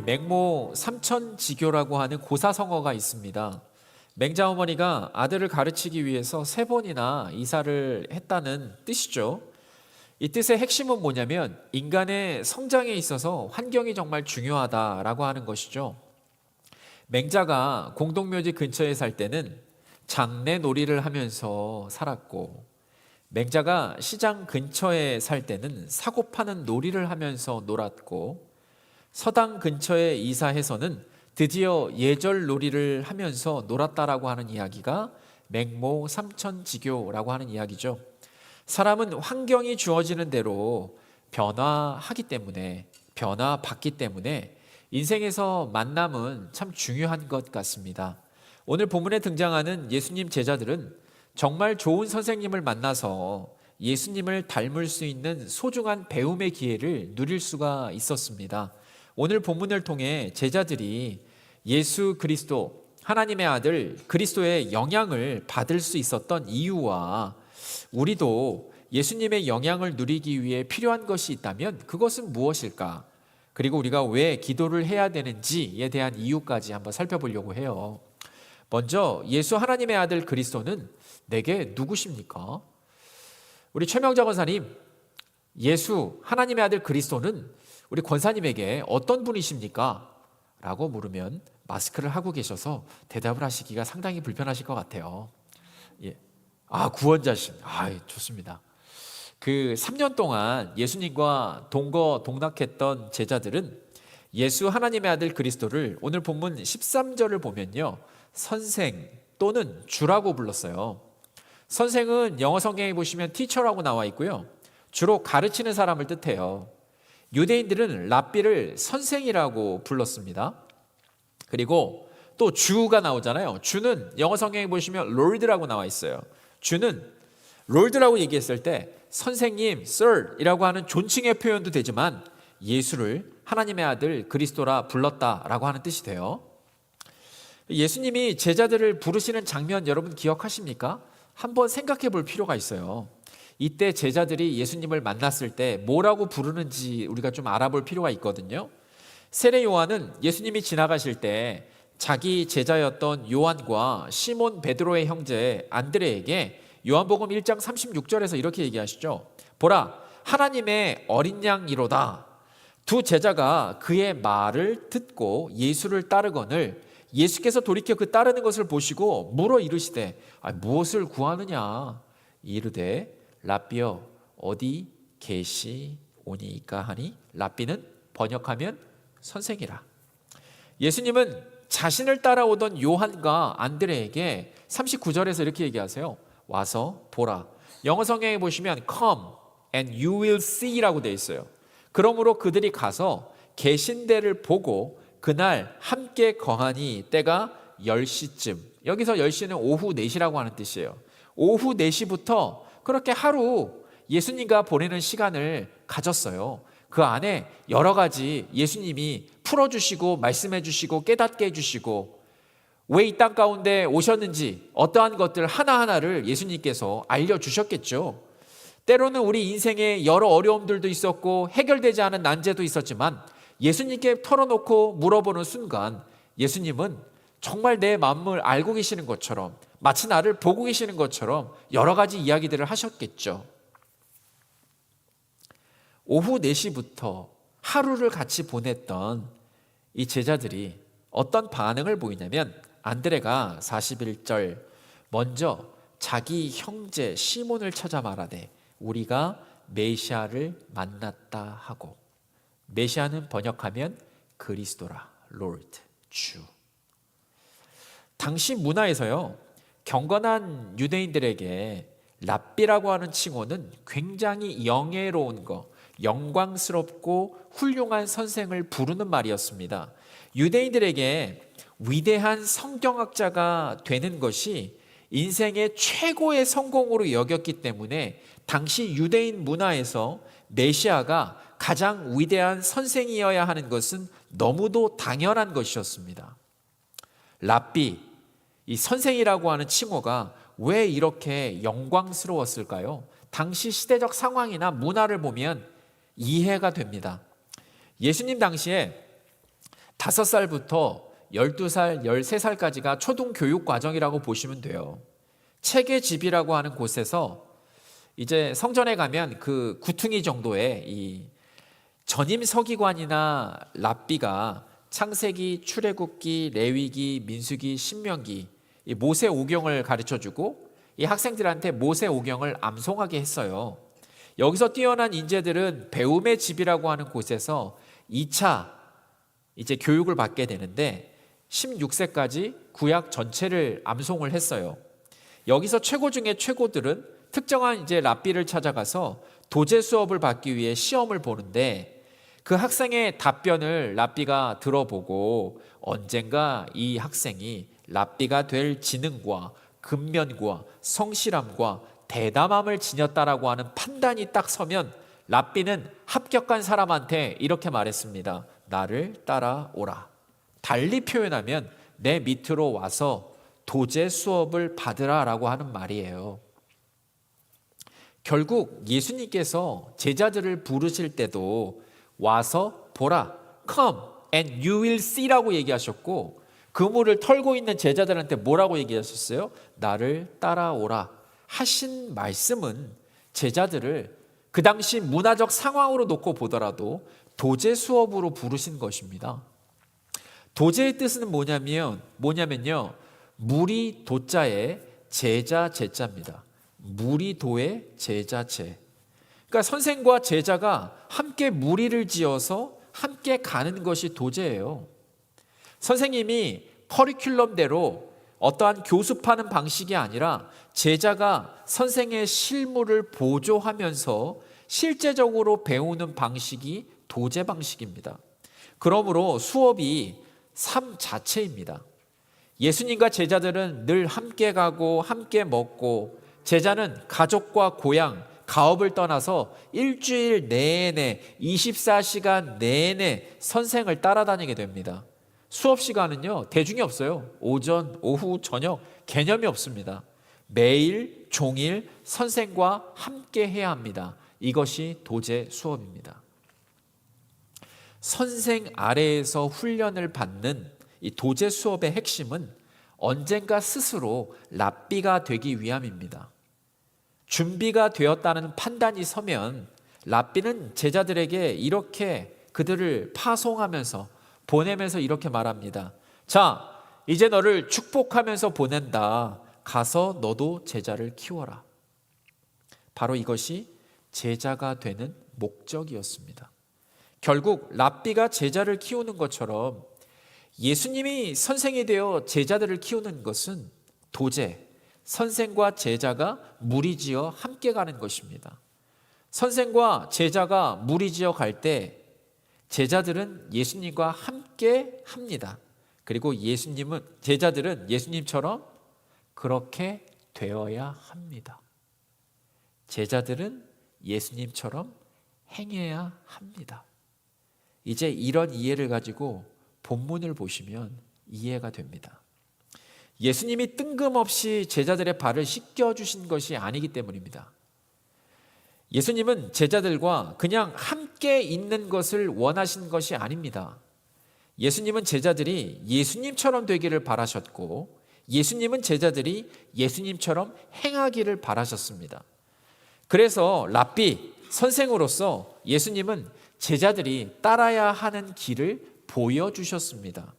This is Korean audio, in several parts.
맹모 삼천지교라고 하는 고사성어가 있습니다. 맹자 어머니가 아들을 가르치기 위해서 3번이나 이사를 했다는 뜻이죠. 이 뜻의 핵심은 뭐냐면 인간의 성장에 있어서 환경이 정말 중요하다라고 하는 것이죠. 맹자가 공동묘지 근처에 살 때는 장내 놀이를 하면서 살았고, 맹자가 시장 근처에 살 때는 사고 파는 놀이를 하면서 놀았고, 서당 근처에 이사해서는 드디어 예절 놀이를 하면서 놀았다라고 하는 이야기가 맹모 삼천지교라고 하는 이야기죠. 사람은 환경이 주어지는 대로 변화하기 때문에, 변화받기 때문에 인생에서 만남은 참 중요한 것 같습니다. 오늘 본문에 등장하는 예수님 제자들은 정말 좋은 선생님을 만나서 예수님을 닮을 수 있는 소중한 배움의 기회를 누릴 수가 있었습니다. 오늘 본문을 통해 제자들이 예수 그리스도, 하나님의 아들 그리스도의 영향을 받을 수 있었던 이유와 우리도 예수님의 영향을 누리기 위해 필요한 것이 있다면 그것은 무엇일까? 그리고 우리가 왜 기도를 해야 되는지에 대한 이유까지 한번 살펴보려고 해요. 먼저 예수 하나님의 아들 그리스도는 내게 누구십니까? 우리 최명자 권사님, 예수 하나님의 아들 그리스도는 우리 권사님에게 어떤 분이십니까? 라고 물으면 마스크를 하고 계셔서 대답을 하시기가 상당히 불편하실 것 같아요. 예. 구원자신. 좋습니다. 그 3년 동안 예수님과 동거동락했던 제자들은 예수 하나님의 아들 그리스도를 오늘 본문 13절을 보면요, 선생 또는 주라고 불렀어요. 선생은 영어 성경에 보시면 teacher라고 나와 있고요, 주로 가르치는 사람을 뜻해요. 유대인들은 랍비를 선생이라고 불렀습니다. 그리고 또 주가 나오잖아요. 주는 영어 성경에 보시면 롤드라고 나와 있어요. 주는 롤드라고 얘기했을 때 선생님, sir이라고 하는 존칭의 표현도 되지만 예수를 하나님의 아들 그리스도라 불렀다라고 하는 뜻이 돼요. 예수님이 제자들을 부르시는 장면 여러분 기억하십니까? 한번 생각해 볼 필요가 있어요. 이때 제자들이 예수님을 만났을 때 뭐라고 부르는지 우리가 좀 알아볼 필요가 있거든요. 세례 요한은 예수님이 지나가실 때 자기 제자였던 요한과 시몬 베드로의 형제 안드레에게 요한복음 1장 36절에서 이렇게 얘기하시죠. 보라, 하나님의 어린 양이로다. 두 제자가 그의 말을 듣고 예수를 따르거늘 예수께서 돌이켜 그 따르는 것을 보시고 물어 이르시되 무엇을 구하느냐? 이르되 랍비여 어디 계시오니까 하니, 랍비는 번역하면 선생이라. 예수님은 자신을 따라오던 요한과 안드레에게 39절에서 이렇게 얘기하세요. 와서 보라. 영어 성경에 보시면 come and you will see라고 되어 있어요. 그러므로 그들이 가서 계신 데를 보고 그날 함께 거하니 때가 10시쯤. 여기서 10시는 오후 4시라고 하는 뜻이에요. 오후 4시부터 그렇게 하루 예수님과 보내는 시간을 가졌어요. 그 안에 여러 가지 예수님이 풀어주시고 말씀해 주시고 깨닫게 해주시고 왜 이 땅 가운데 오셨는지 어떠한 것들 하나하나를 예수님께서 알려주셨겠죠. 때로는 우리 인생에 여러 어려움들도 있었고 해결되지 않은 난제도 있었지만 예수님께 털어놓고 물어보는 순간 예수님은 정말 내 마음을 알고 계시는 것처럼, 마치 나를 보고 계시는 것처럼 여러 가지 이야기들을 하셨겠죠. 오후 4시부터 하루를 같이 보냈던 이 제자들이 어떤 반응을 보이냐면 안드레가 41절 먼저 자기 형제 시몬을 찾아 말하되 우리가 메시아를 만났다 하고, 메시아는 번역하면 그리스도라, 롤드, 주. 당시 문화에서요, 경건한 유대인들에게 랍비라고 하는 칭호는 굉장히 영예로운 거, 영광스럽고 훌륭한 선생을 부르는 말이었습니다. 유대인들에게 위대한 성경학자가 되는 것이 인생의 최고의 성공으로 여겼기 때문에 당시 유대인 문화에서 메시아가 가장 위대한 선생이어야 하는 것은 너무도 당연한 것이었습니다. 랍비, 이 선생이라고 하는 칭호가 왜 이렇게 영광스러웠을까요? 당시 시대적 상황이나 문화를 보면 이해가 됩니다. 예수님 당시에 5살부터 12살, 13살까지가 초등 교육 과정이라고 보시면 돼요. 책의 집이라고 하는 곳에서 이제 성전에 가면 그 구퉁이 정도의 이 전임 서기관이나 랍비가 창세기, 출애굽기, 레위기, 민수기, 신명기 이 모세 오경을 가르쳐주고 이 학생들한테 모세 오경을 암송하게 했어요. 여기서 뛰어난 인재들은 배움의 집이라고 하는 곳에서 2차 이제 교육을 받게 되는데 16세까지 구약 전체를 암송을 했어요. 여기서 최고 중에 최고들은 특정한 이제 랍비를 찾아가서 도제 수업을 받기 위해 시험을 보는데 그 학생의 답변을 랍비가 들어보고 언젠가 이 학생이 랍비가 될 지능과 근면과 성실함과 대담함을 지녔다라고 하는 판단이 딱 서면 랍비는 합격한 사람한테 이렇게 말했습니다. 나를 따라오라. 달리 표현하면 내 밑으로 와서 도제 수업을 받으라 라고 하는 말이에요. 결국 예수님께서 제자들을 부르실 때도 와서 보라, come and you will see 라고 얘기하셨고 그물을 털고 있는 제자들한테 뭐라고 얘기하셨어요? 나를 따라오라 하신 말씀은 제자들을 그 당시 문화적 상황으로 놓고 보더라도 도제 수업으로 부르신 것입니다. 도제의 뜻은 뭐냐면요. 무리 도자의 제자 제자입니다. 무리 도의 제자 제. 그러니까 선생과 제자가 함께 무리를 지어서 함께 가는 것이 도제예요. 선생님이 커리큘럼대로 어떠한 교습하는 방식이 아니라 제자가 선생의 실무를 보조하면서 실제적으로 배우는 방식이 도제 방식입니다. 그러므로 수업이 삶 자체입니다. 예수님과 제자들은 늘 함께 가고 함께 먹고 제자는 가족과 고향, 가업을 떠나서 일주일 내내 24시간 내내 선생을 따라다니게 됩니다. 수업 시간은요 대중이 없어요. 오전, 오후, 저녁 개념이 없습니다. 매일 종일 선생과 함께 해야 합니다. 이것이 도제 수업입니다. 선생 아래에서 훈련을 받는 이 도제 수업의 핵심은 언젠가 스스로 랍비가 되기 위함입니다. 준비가 되었다는 판단이 서면 랍비는 제자들에게 이렇게 그들을 파송하면서 보내면서 이렇게 말합니다. 자, 이제 너를 축복하면서 보낸다. 가서 너도 제자를 키워라. 바로 이것이 제자가 되는 목적이었습니다. 결국 랍비가 제자를 키우는 것처럼 예수님이 선생이 되어 제자들을 키우는 것은 도제, 선생과 제자가 무리지어 함께 가는 것입니다. 선생과 제자가 무리지어 갈 때 제자들은 예수님과 함께 합니다. 그리고 제자들은 예수님처럼 그렇게 되어야 합니다. 제자들은 예수님처럼 행해야 합니다. 이제 이런 이해를 가지고 본문을 보시면 이해가 됩니다. 예수님이 뜬금없이 제자들의 발을 씻겨주신 것이 아니기 때문입니다. 예수님은 제자들과 그냥 함께 있는 것을 원하신 것이 아닙니다. 예수님은 제자들이 예수님처럼 되기를 바라셨고 예수님은 제자들이 예수님처럼 행하기를 바라셨습니다. 그래서 랍비, 선생으로서 예수님은 제자들이 따라야 하는 길을 보여주셨습니다.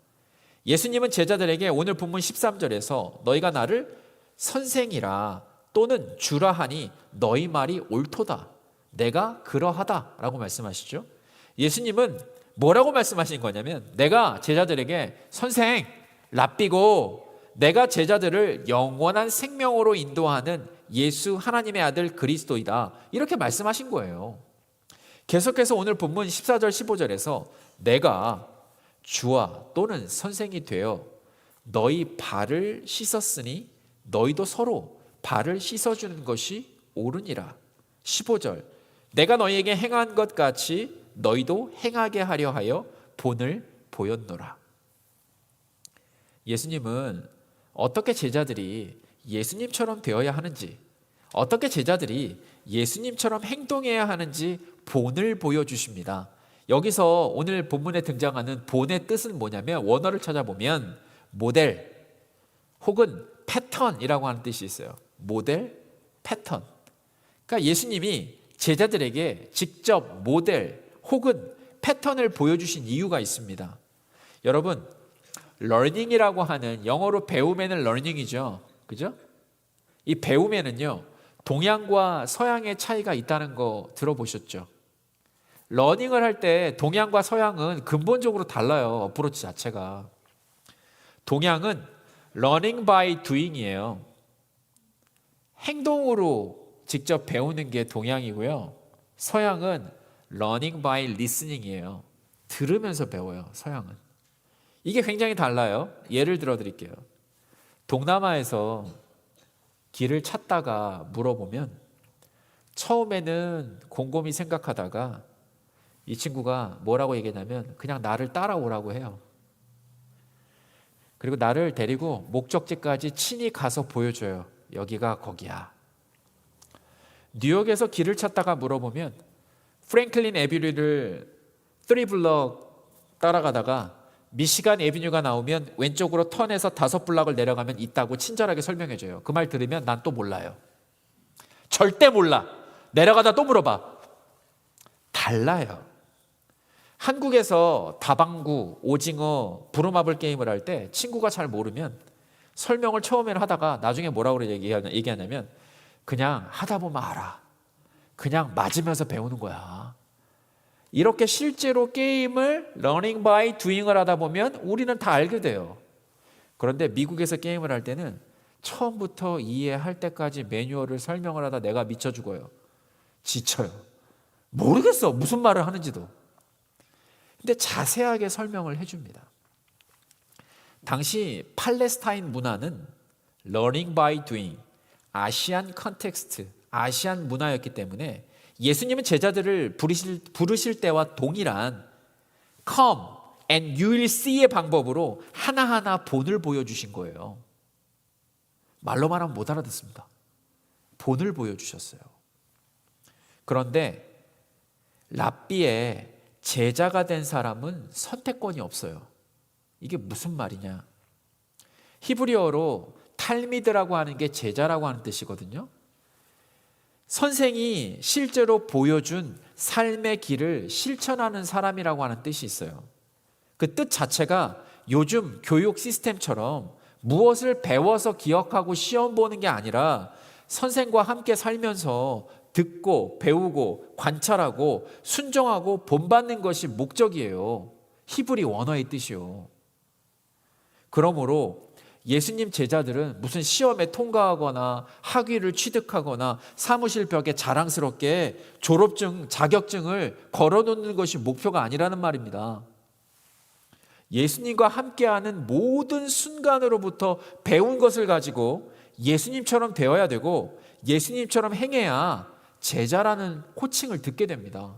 예수님은 제자들에게 오늘 본문 13절에서 너희가 나를 선생이라 또는 주라 하니 너희 말이 옳도다. 내가 그러하다 라고 말씀하시죠. 예수님은 뭐라고 말씀하신 거냐면 내가 제자들에게 선생, 랍비고 내가 제자들을 영원한 생명으로 인도하는 예수 하나님의 아들 그리스도이다. 이렇게 말씀하신 거예요. 계속해서 오늘 본문 14절 15절에서 내가 주와 또는 선생이 되어 너희 발을 씻었으니 너희도 서로 발을 씻어주는 것이 옳으니라. 15절 내가 너희에게 행한 것 같이 너희도 행하게 하려 하여 본을 보였노라. 예수님은 어떻게 제자들이 예수님처럼 되어야 하는지, 어떻게 제자들이 예수님처럼 행동해야 하는지 본을 보여주십니다. 여기서 오늘 본문에 등장하는 본의 뜻은 뭐냐면 원어를 찾아보면 모델 혹은 패턴이라고 하는 뜻이 있어요. 모델, 패턴. 그러니까 예수님이 제자들에게 직접 모델 혹은 패턴을 보여주신 이유가 있습니다. 여러분, learning이라고 하는 영어로 배움에는 learning이죠. 그죠? 이 배움에는요, 동양과 서양의 차이가 있다는 거 들어보셨죠? 러닝을 할 때 동양과 서양은 근본적으로 달라요. 어프로치 자체가. 동양은 learning by doing이에요. 행동으로 직접 배우는 게 동양이고요. 서양은 learning by listening이에요. 들으면서 배워요, 서양은. 이게 굉장히 달라요. 예를 들어 드릴게요. 동남아에서 길을 찾다가 물어보면 처음에는 곰곰이 생각하다가 이 친구가 뭐라고 얘기하냐면 그냥 나를 따라오라고 해요. 그리고 나를 데리고 목적지까지 친히 가서 보여줘요. 여기가 거기야. 뉴욕에서 길을 찾다가 물어보면 프랭클린 애비뉴를 3블럭 따라가다가 미시간 애비뉴가 나오면 왼쪽으로 턴해서 5블럭을 내려가면 있다고 친절하게 설명해줘요. 그 말 들으면 난 또 몰라요. 절대 몰라. 내려가다 또 물어봐. 달라요. 한국에서 다방구, 오징어, 부루마블 게임을 할 때 친구가 잘 모르면 설명을 처음에는 하다가 나중에 뭐라고 얘기하냐면 그냥 하다 보면 알아. 그냥 맞으면서 배우는 거야. 이렇게 실제로 게임을 learning by doing을 하다 보면 우리는 다 알게 돼요. 그런데 미국에서 게임을 할 때는 처음부터 이해할 때까지 매뉴얼을 설명을 하다 내가 미쳐 죽어요. 지쳐요. 모르겠어. 무슨 말을 하는지도. 근데 자세하게 설명을 해줍니다. 당시 팔레스타인 문화는 learning by doing, 아시안 컨텍스트, 아시안 문화였기 때문에 예수님은 제자들을 부르실 때와 동일한 come and you will see의 방법으로 하나하나 본을 보여주신 거예요. 말로 말하면 못 알아듣습니다. 본을 보여주셨어요. 그런데 랍비에 제자가 된 사람은 선택권이 없어요. 이게 무슨 말이냐? 히브리어로 탈미드라고 하는 게 제자라고 하는 뜻이거든요. 선생이 실제로 보여준 삶의 길을 실천하는 사람이라고 하는 뜻이 있어요. 그 뜻 자체가 요즘 교육 시스템처럼 무엇을 배워서 기억하고 시험 보는 게 아니라 선생과 함께 살면서 듣고 배우고 관찰하고 순종하고 본받는 것이 목적이에요. 히브리 원어의 뜻이요. 그러므로 예수님 제자들은 무슨 시험에 통과하거나 학위를 취득하거나 사무실 벽에 자랑스럽게 졸업증, 자격증을 걸어놓는 것이 목표가 아니라는 말입니다. 예수님과 함께하는 모든 순간으로부터 배운 것을 가지고 예수님처럼 되어야 되고 예수님처럼 행해야 제자라는 호칭을 듣게 됩니다.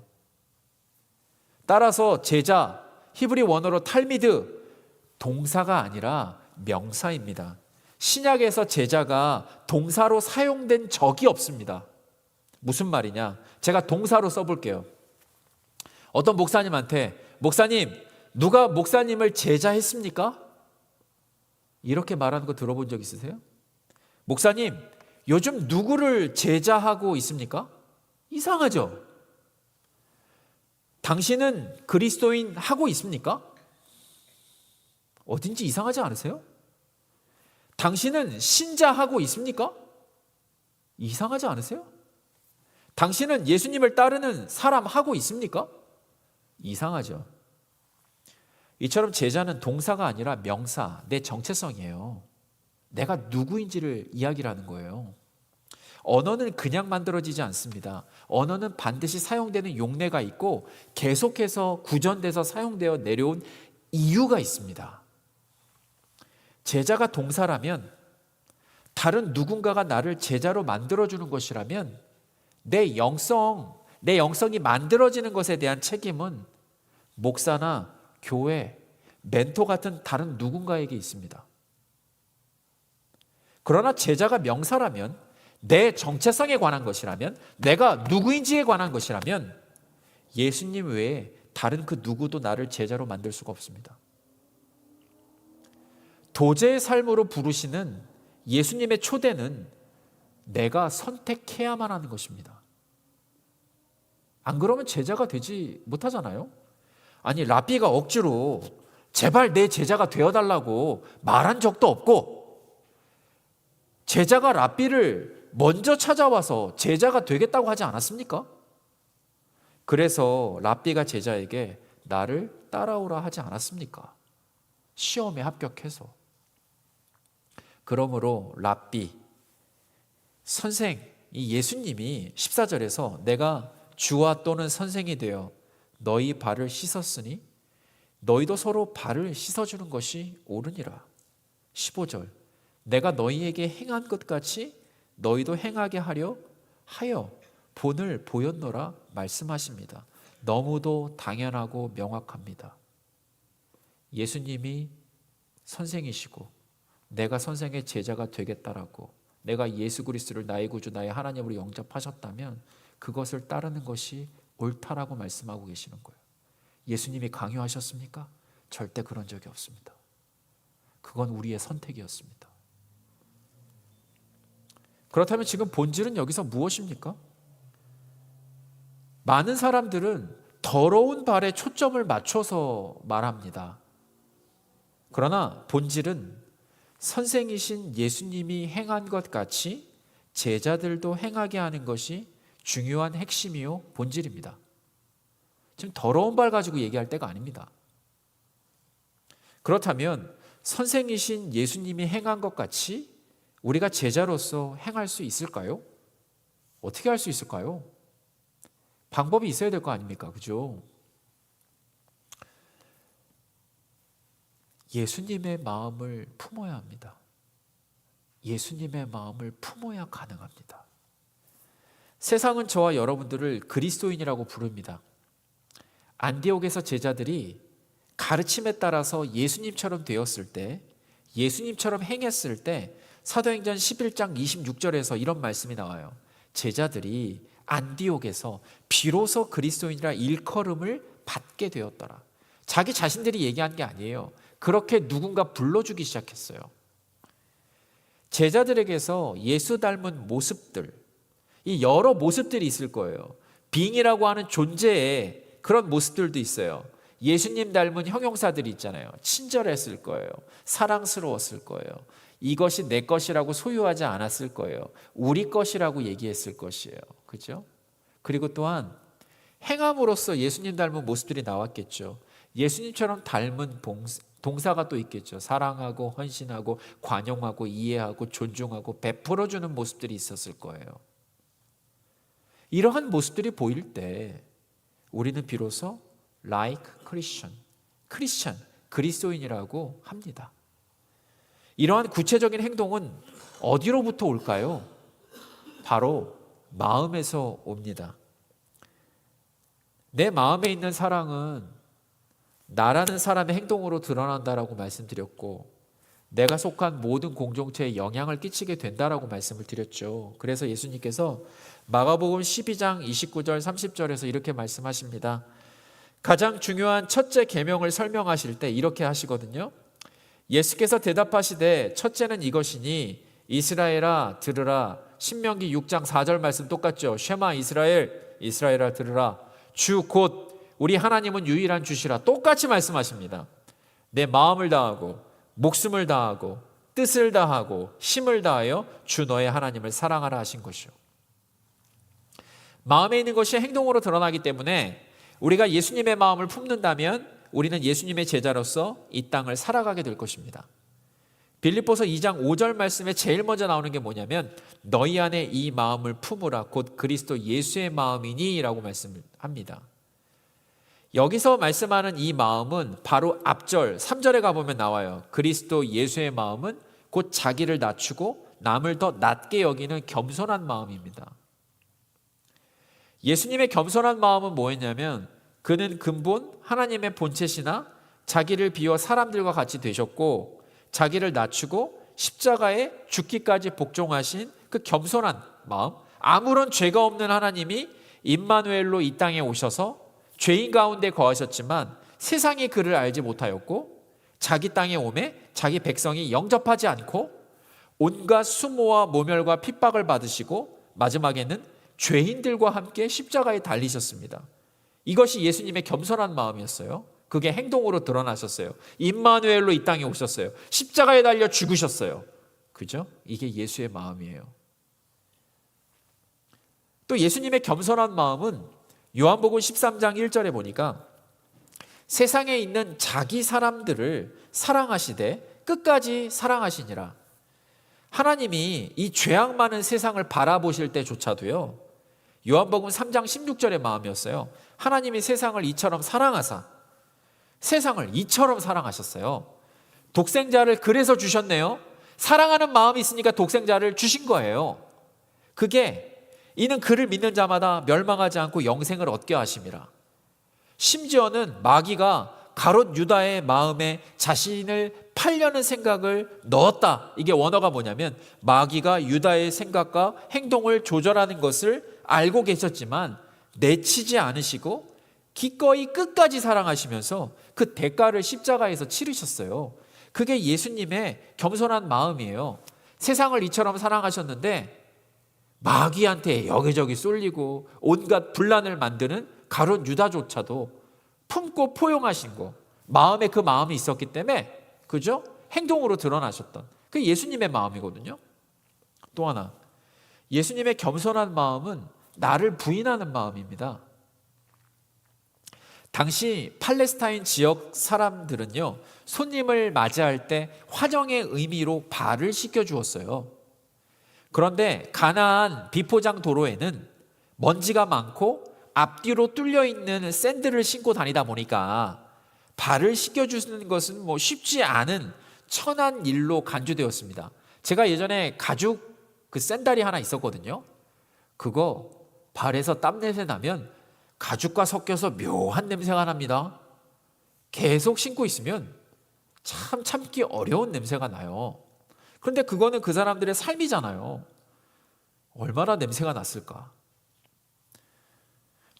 따라서 제자, 히브리 원어로 탈미드, 동사가 아니라 명사입니다. 신약에서 제자가 동사로 사용된 적이 없습니다. 무슨 말이냐? 제가 동사로 써볼게요. 어떤 목사님한테 목사님, 누가 목사님을 제자했습니까? 이렇게 말하는 거 들어본 적 있으세요? 목사님, 요즘 누구를 제자하고 있습니까? 이상하죠? 당신은 그리스도인 하고 있습니까? 어딘지 이상하지 않으세요? 당신은 신자하고 있습니까? 이상하지 않으세요? 당신은 예수님을 따르는 사람 하고 있습니까? 이상하죠? 이처럼 제자는 동사가 아니라 명사, 내 정체성이에요. 내가 누구인지를 이야기를 하는 거예요. 언어는 그냥 만들어지지 않습니다. 언어는 반드시 사용되는 용례가 있고 계속해서 구전돼서 사용되어 내려온 이유가 있습니다. 제자가 동사라면, 다른 누군가가 나를 제자로 만들어주는 것이라면 내 영성이 만들어지는 것에 대한 책임은 목사나 교회, 멘토 같은 다른 누군가에게 있습니다. 그러나 제자가 명사라면, 내 정체성에 관한 것이라면, 내가 누구인지에 관한 것이라면 예수님 외에 다른 그 누구도 나를 제자로 만들 수가 없습니다. 도제의 삶으로 부르시는 예수님의 초대는 내가 선택해야만 하는 것입니다. 안 그러면 제자가 되지 못하잖아요. 아니, 랍비가 억지로 제발 내 제자가 되어달라고 말한 적도 없고, 제자가 랍비를 먼저 찾아와서 제자가 되겠다고 하지 않았습니까? 그래서 랍비가 제자에게 나를 따라오라 하지 않았습니까? 시험에 합격해서. 그러므로 랍비, 선생, 이 예수님이 14절에서 내가 주와 또는 선생이 되어 너희 발을 씻었으니 너희도 서로 발을 씻어주는 것이 옳으니라. 15절, 내가 너희에게 행한 것 같이 너희도 행하게 하려 하여 본을 보였노라 말씀하십니다. 너무도 당연하고 명확합니다. 예수님이 선생이시고 내가 선생의 제자가 되겠다라고, 내가 예수 그리스도를 나의 구주 나의 하나님으로 영접하셨다면 그것을 따르는 것이 옳다라고 말씀하고 계시는 거예요. 예수님이 강요하셨습니까? 절대 그런 적이 없습니다. 그건 우리의 선택이었습니다. 그렇다면 지금 본질은 여기서 무엇입니까? 많은 사람들은 더러운 발에 초점을 맞춰서 말합니다. 그러나 본질은 선생이신 예수님이 행한 것 같이 제자들도 행하게 하는 것이 중요한 핵심이요 본질입니다. 지금 더러운 발 가지고 얘기할 때가 아닙니다. 그렇다면 선생이신 예수님이 행한 것 같이 우리가 제자로서 행할 수 있을까요? 어떻게 할 수 있을까요? 방법이 있어야 될 거 아닙니까? 그죠? 예수님의 마음을 품어야 합니다. 예수님의 마음을 품어야 가능합니다. 세상은 저와 여러분들을 그리스도인이라고 부릅니다. 안디옥에서 제자들이 가르침에 따라서 예수님처럼 되었을 때, 예수님처럼 행했을 때 사도행전 11장 26절에서 이런 말씀이 나와요. 제자들이 안디옥에서 비로소 그리스도인이라 일컬음을 받게 되었더라. 자기 자신들이 얘기한 게 아니에요. 그렇게 누군가 불러주기 시작했어요. 제자들에게서 예수 닮은 모습들, 이 여러 모습들이 있을 거예요. 빙이라고 하는 존재의 그런 모습들도 있어요. 예수님 닮은 형용사들이 있잖아요. 친절했을 거예요. 사랑스러웠을 거예요. 이것이 내 것이라고 소유하지 않았을 거예요. 우리 것이라고 얘기했을 것이에요. 그죠? 그리고 또한 행함으로써 예수님 닮은 모습들이 나왔겠죠. 예수님처럼 닮은 동사가 또 있겠죠. 사랑하고 헌신하고 관용하고 이해하고 존중하고 베풀어주는 모습들이 있었을 거예요. 이러한 모습들이 보일 때 우리는 비로소 like Christian, 그리스도인이라고 합니다. 이러한 구체적인 행동은 어디로부터 올까요? 바로 마음에서 옵니다. 내 마음에 있는 사랑은 나라는 사람의 행동으로 드러난다라고 말씀드렸고, 내가 속한 모든 공동체에 영향을 끼치게 된다라고 말씀을 드렸죠. 그래서 예수님께서 마가복음 12장 29절 30절에서 이렇게 말씀하십니다. 가장 중요한 첫째 계명을 설명하실 때 이렇게 하시거든요. 예수께서 대답하시되 첫째는 이것이니 이스라엘아 들으라. 신명기 6장 4절 말씀 똑같죠. 쉐마 이스라엘아 들으라. 주 곧 우리 하나님은 유일한 주시라. 똑같이 말씀하십니다. 내 마음을 다하고 목숨을 다하고 뜻을 다하고 힘을 다하여 주 너의 하나님을 사랑하라 하신 것이요. 마음에 있는 것이 행동으로 드러나기 때문에 우리가 예수님의 마음을 품는다면 우리는 예수님의 제자로서 이 땅을 살아가게 될 것입니다. 빌립보서 2장 5절 말씀에 제일 먼저 나오는 게 뭐냐면 너희 안에 이 마음을 품으라 곧 그리스도 예수의 마음이니 라고 말씀합니다. 여기서 말씀하는 이 마음은 바로 앞절 3절에 가보면 나와요. 그리스도 예수의 마음은 곧 자기를 낮추고 남을 더 낮게 여기는 겸손한 마음입니다. 예수님의 겸손한 마음은 뭐였냐면 그는 근본 하나님의 본체시나 자기를 비워 사람들과 같이 되셨고 자기를 낮추고 십자가에 죽기까지 복종하신 그 겸손한 마음, 아무런 죄가 없는 하나님이 임마누엘로 이 땅에 오셔서 죄인 가운데 거하셨지만 세상이 그를 알지 못하였고 자기 땅에 오매 자기 백성이 영접하지 않고 온갖 수모와 모멸과 핍박을 받으시고 마지막에는 죄인들과 함께 십자가에 달리셨습니다. 이것이 예수님의 겸손한 마음이었어요. 그게 행동으로 드러나셨어요. 임마누엘로 이 땅에 오셨어요. 십자가에 달려 죽으셨어요. 그죠? 이게 예수의 마음이에요. 또 예수님의 겸손한 마음은 요한복음 13장 1절에 보니까 세상에 있는 자기 사람들을 사랑하시되 끝까지 사랑하시니라. 하나님이 이 죄악 많은 세상을 바라보실 때조차도요, 요한복음 3장 16절의 마음이었어요. 하나님이 세상을 이처럼 사랑하사, 세상을 이처럼 사랑하셨어요. 독생자를 그래서 주셨네요. 사랑하는 마음이 있으니까 독생자를 주신 거예요. 그게 이는 그를 믿는 자마다 멸망하지 않고 영생을 얻게 하심이라. 심지어는 마귀가 가롯 유다의 마음에 자신을 팔려는 생각을 넣었다. 이게 원어가 뭐냐면 마귀가 유다의 생각과 행동을 조절하는 것을 알고 계셨지만 내치지 않으시고 기꺼이 끝까지 사랑하시면서 그 대가를 십자가에서 치르셨어요. 그게 예수님의 겸손한 마음이에요. 세상을 이처럼 사랑하셨는데 마귀한테 여기저기 쏠리고 온갖 분란을 만드는 가롯 유다조차도 품고 포용하신 거, 마음에 그 마음이 있었기 때문에, 그죠? 행동으로 드러나셨던 그게 예수님의 마음이거든요. 또 하나, 예수님의 겸손한 마음은 나를 부인하는 마음입니다. 당시 팔레스타인 지역 사람들은요, 손님을 맞이할 때 화정의 의미로 발을 씻겨 주었어요. 그런데 가나안 비포장 도로에는 먼지가 많고 앞뒤로 뚫려 있는 샌들을 신고 다니다 보니까 발을 씻겨주는 것은 쉽지 않은 천한 일로 간주되었습니다. 제가 예전에 가죽 그 샌들이 하나 있었거든요. 그거 발에서 땀 냄새 나면 가죽과 섞여서 묘한 냄새가 납니다. 계속 신고 있으면 참 참기 어려운 냄새가 나요. 그런데 그거는 그 사람들의 삶이잖아요. 얼마나 냄새가 났을까?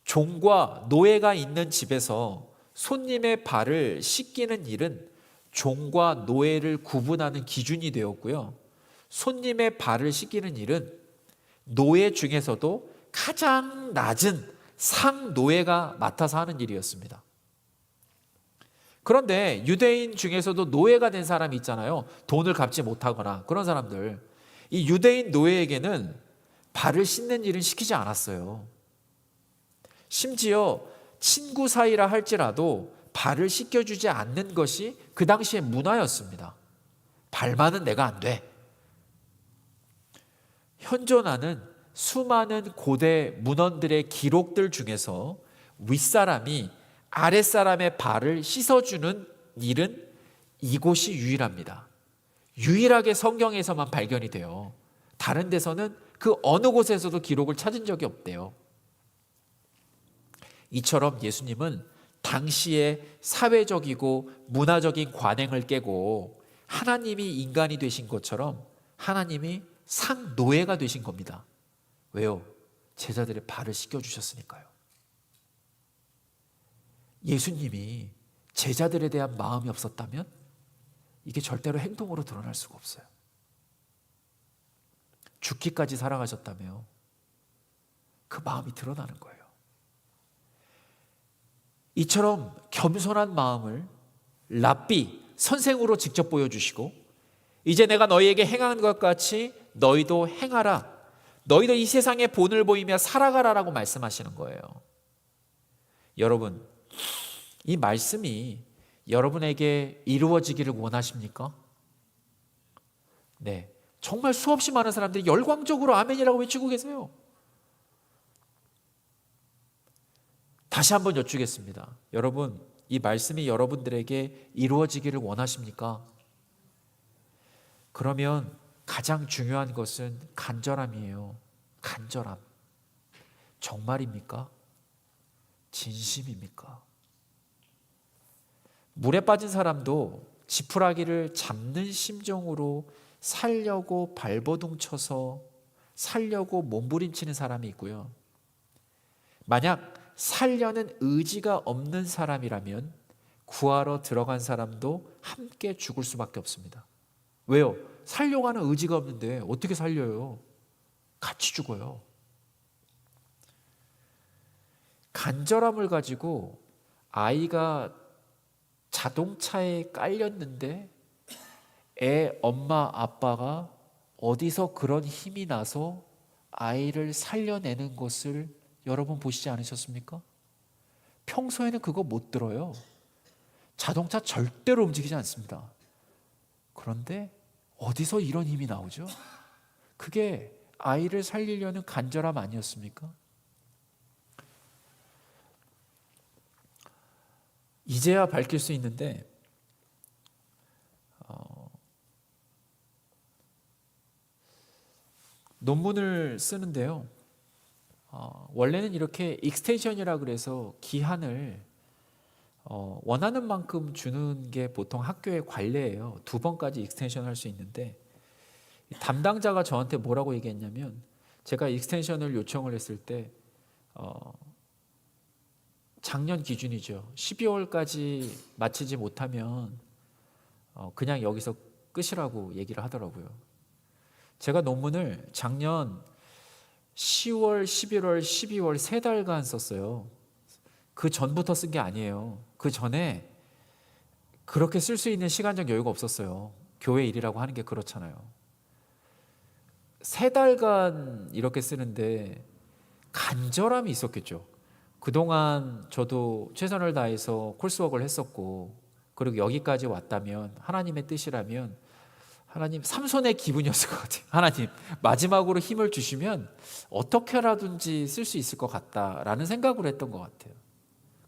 종과 노예가 있는 집에서 손님의 발을 씻기는 일은 종과 노예를 구분하는 기준이 되었고요. 손님의 발을 씻기는 일은 노예 중에서도 가장 낮은 상노예가 맡아서 하는 일이었습니다. 그런데 유대인 중에서도 노예가 된 사람이 있잖아요. 돈을 갚지 못하거나 그런 사람들. 이 유대인 노예에게는 발을 씻는 일은 시키지 않았어요. 심지어 친구 사이라 할지라도 발을 씻겨주지 않는 것이 그 당시의 문화였습니다. 발만은 내가 안 돼. 현존하는 수많은 고대 문헌들의 기록들 중에서 윗사람이 아랫사람의 발을 씻어주는 일은 이곳이 유일합니다. 유일하게 성경에서만 발견이 돼요. 다른 데서는 그 어느 곳에서도 기록을 찾은 적이 없대요. 이처럼 예수님은 당시의 사회적이고 문화적인 관행을 깨고 하나님이 인간이 되신 것처럼 하나님이 상노예가 되신 겁니다. 왜요? 제자들의 발을 씻겨주셨으니까요. 예수님이 제자들에 대한 마음이 없었다면 이게 절대로 행동으로 드러날 수가 없어요. 죽기까지 사랑하셨다며 그 마음이 드러나는 거예요. 이처럼 겸손한 마음을 랍비, 선생으로 직접 보여주시고 이제 내가 너희에게 행한 것 같이 너희도 행하라. 너희도 이 세상의 본을 보이며 살아가라라고 말씀하시는 거예요. 여러분, 이 말씀이 여러분에게 이루어지기를 원하십니까? 네, 정말 수없이 많은 사람들이 열광적으로 아멘이라고 외치고 계세요. 다시 한번 여쭙겠습니다. 여러분, 이 말씀이 여러분들에게 이루어지기를 원하십니까? 그러면 가장 중요한 것은 간절함이에요. 간절함. 정말입니까? 진심입니까? 물에 빠진 사람도 지푸라기를 잡는 심정으로 살려고 발버둥 쳐서 살려고 몸부림치는 사람이 있고요. 만약 살려는 의지가 없는 사람이라면 구하러 들어간 사람도 함께 죽을 수밖에 없습니다. 왜요? 살려고 하는 의지가 없는데 어떻게 살려요? 같이 죽어요. 간절함을 가지고 아이가 자동차에 깔렸는데 애 엄마 아빠가 어디서 그런 힘이 나서 아이를 살려내는 것을 여러분 보시지 않으셨습니까? 평소에는 그거 못 들어요. 자동차 절대로 움직이지 않습니다. 그런데 어디서 이런 힘이 나오죠? 그게 아이를 살리려는 간절함 아니었습니까? 이제야 밝힐 수 있는데 논문을 쓰는데요. 원래는 이렇게 익스텐션이라 그래서 기한을 원하는 만큼 주는 게 보통 학교의 관례예요. 2번까지 익스텐션 할 수 있는데 담당자가 저한테 뭐라고 얘기했냐면 제가 익스텐션을 요청을 했을 때 작년 기준이죠. 12월까지 마치지 못하면 그냥 여기서 끝이라고 얘기를 하더라고요. 제가 논문을 작년 10월, 11월, 12월 3달간 썼어요. 그 전부터 쓴 게 아니에요. 그 전에 그렇게 쓸 수 있는 시간적 여유가 없었어요. 교회 일이라고 하는 게 그렇잖아요. 3달간 이렇게 쓰는데 간절함이 있었겠죠. 그동안 저도 최선을 다해서 콜스워크를 했었고 그리고 여기까지 왔다면 하나님의 뜻이라면 하나님 삼손의 기분이었을 것 같아요. 하나님 마지막으로 힘을 주시면 어떻게라든지 쓸 수 있을 것 같다라는 생각을 했던 것 같아요.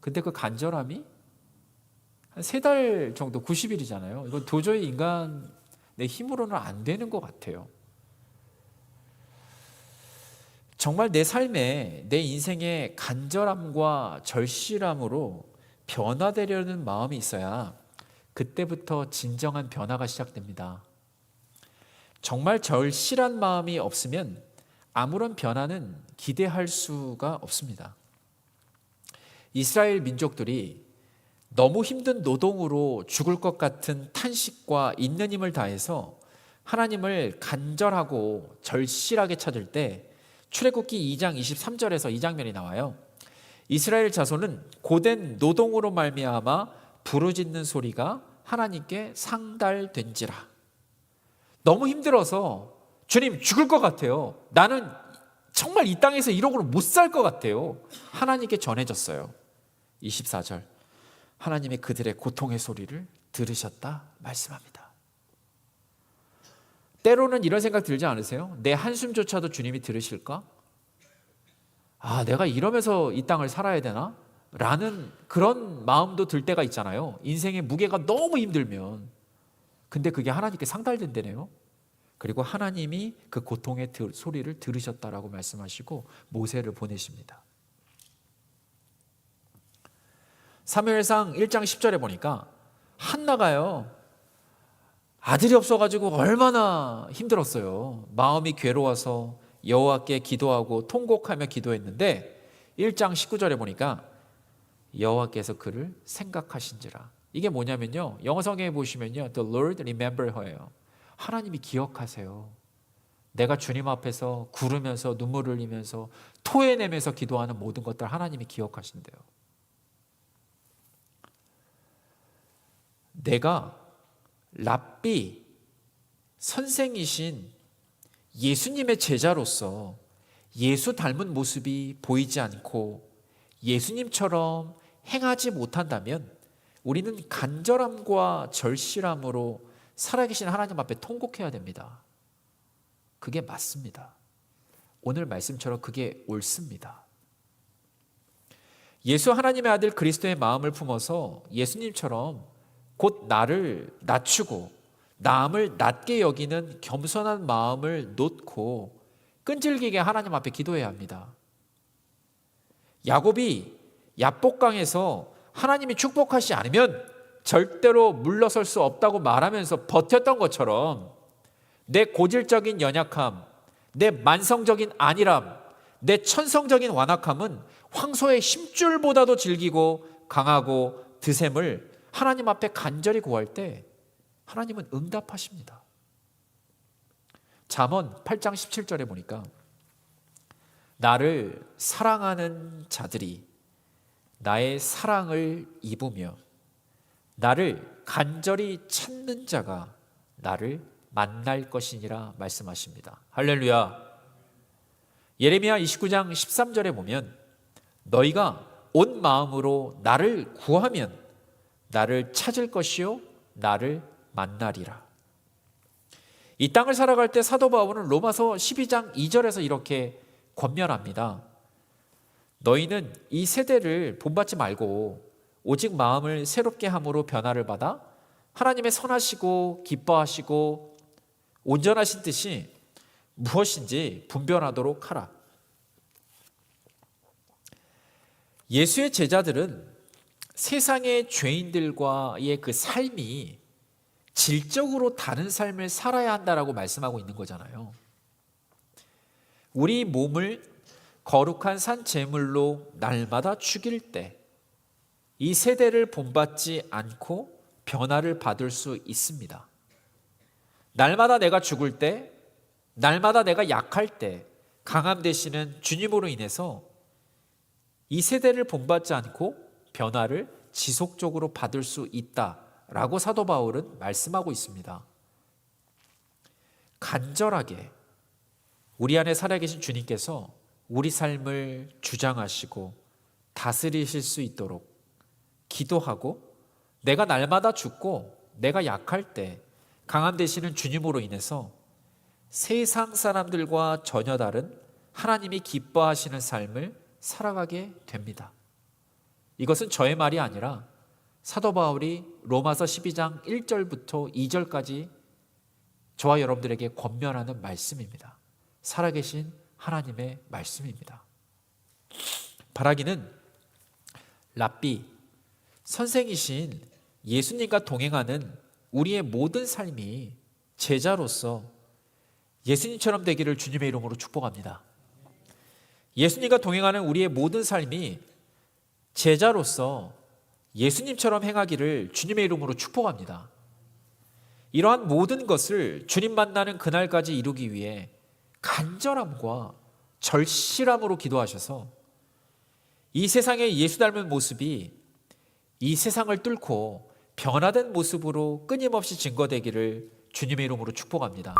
근데 그 간절함이 한 3달 정도 90일이잖아요. 이건 도저히 인간의 힘으로는 안 되는 것 같아요. 정말 내 삶에 내 인생의 간절함과 절실함으로 변화되려는 마음이 있어야 그때부터 진정한 변화가 시작됩니다. 정말 절실한 마음이 없으면 아무런 변화는 기대할 수가 없습니다. 이스라엘 민족들이 너무 힘든 노동으로 죽을 것 같은 탄식과 있는 힘을 다해서 하나님을 간절하고 절실하게 찾을 때 출애굽기 2장 23절에서 이 장면이 나와요. 이스라엘 자손은 고된 노동으로 말미암아 부르짖는 소리가 하나님께 상달된지라. 너무 힘들어서 주님 죽을 것 같아요. 나는 정말 이 땅에서 이러고는 못 살 것 같아요. 하나님께 전해졌어요. 24절 하나님의 그들의 고통의 소리를 들으셨다 말씀합니다. 때로는 이런 생각 들지 않으세요? 내 한숨조차도 주님이 들으실까? 내가 이러면서 이 땅을 살아야 되나? 라는 그런 마음도 들 때가 있잖아요. 인생의 무게가 너무 힘들면. 근데 그게 하나님께 상달된다네요. 그리고 하나님이 그 고통의 소리를 들으셨다라고 말씀하시고 모세를 보내십니다. 사무엘상 1장 10절에 보니까 한나가요. 아들이 없어가지고 얼마나 힘들었어요. 마음이 괴로워서 여호와께 기도하고 통곡하며 기도했는데 1장 19절에 보니까 여호와께서 그를 생각하신지라. 이게 뭐냐면요. 영어 성경에 보시면요. The Lord remember her예요. 하나님이 기억하세요. 내가 주님 앞에서 구르면서 눈물을 흘리면서 토해내면서 기도하는 모든 것들 하나님이 기억하신대요. 내가 랍비 선생이신 예수님의 제자로서 예수 닮은 모습이 보이지 않고 예수님처럼 행하지 못한다면 우리는 간절함과 절실함으로 살아계신 하나님 앞에 통곡해야 됩니다. 그게 맞습니다. 오늘 말씀처럼 그게 옳습니다. 예수 하나님의 아들 그리스도의 마음을 품어서 예수님처럼 곧 나를 낮추고 남을 낮게 여기는 겸손한 마음을 놓고 끈질기게 하나님 앞에 기도해야 합니다. 야곱이 야복강에서 하나님이 축복하시지 않으면 절대로 물러설 수 없다고 말하면서 버텼던 것처럼 내 고질적인 연약함, 내 만성적인 안일함, 내 천성적인 완악함은 황소의 힘줄보다도 질기고 강하고 드샘을 하나님 앞에 간절히 구할 때 하나님은 응답하십니다. 잠언 8장 17절에 보니까 나를 사랑하는 자들이 나의 사랑을 입으며 나를 간절히 찾는 자가 나를 만날 것이니라 말씀하십니다. 할렐루야. 예레미야 29장 13절에 보면 너희가 온 마음으로 나를 구하면 나를 찾을 것이요 나를 만나리라. 이 땅을 살아갈 때 사도 바울은 로마서 12장 2절에서 이렇게 권면합니다. 너희는 이 세대를 본받지 말고 오직 마음을 새롭게 함으로 변화를 받아 하나님의 선하시고 기뻐하시고 온전하신 뜻이 무엇인지 분별하도록 하라. 예수의 제자들은 세상의 죄인들과의 그 삶이 질적으로 다른 삶을 살아야 한다라고 말씀하고 있는 거잖아요. 우리 몸을 거룩한 산 제물로 날마다 죽일 때 이 세대를 본받지 않고 변화를 받을 수 있습니다. 날마다 내가 죽을 때, 날마다 내가 약할 때 강함 되시는 주님으로 인해서 이 세대를 본받지 않고 변화를 지속적으로 받을 수 있다라고 사도 바울은 말씀하고 있습니다. 간절하게 우리 안에 살아계신 주님께서 우리 삶을 주장하시고 다스리실 수 있도록 기도하고 내가 날마다 죽고 내가 약할 때 강함 되시는 주님으로 인해서 세상 사람들과 전혀 다른 하나님이 기뻐하시는 삶을 살아가게 됩니다. 이것은 저의 말이 아니라 사도 바울이 로마서 12장 1절부터 2절까지 저와 여러분들에게 권면하는 말씀입니다. 살아계신 하나님의 말씀입니다. 바라기는 랍비, 선생이신 예수님과 동행하는 우리의 모든 삶이 제자로서 예수님처럼 되기를 주님의 이름으로 축복합니다. 예수님과 동행하는 우리의 모든 삶이 제자로서 예수님처럼 행하기를 주님의 이름으로 축복합니다. 이러한 모든 것을 주님 만나는 그날까지 이루기 위해 간절함과 절실함으로 기도하셔서 이 세상의 예수 닮은 모습이 이 세상을 뚫고 변화된 모습으로 끊임없이 증거되기를 주님의 이름으로 축복합니다.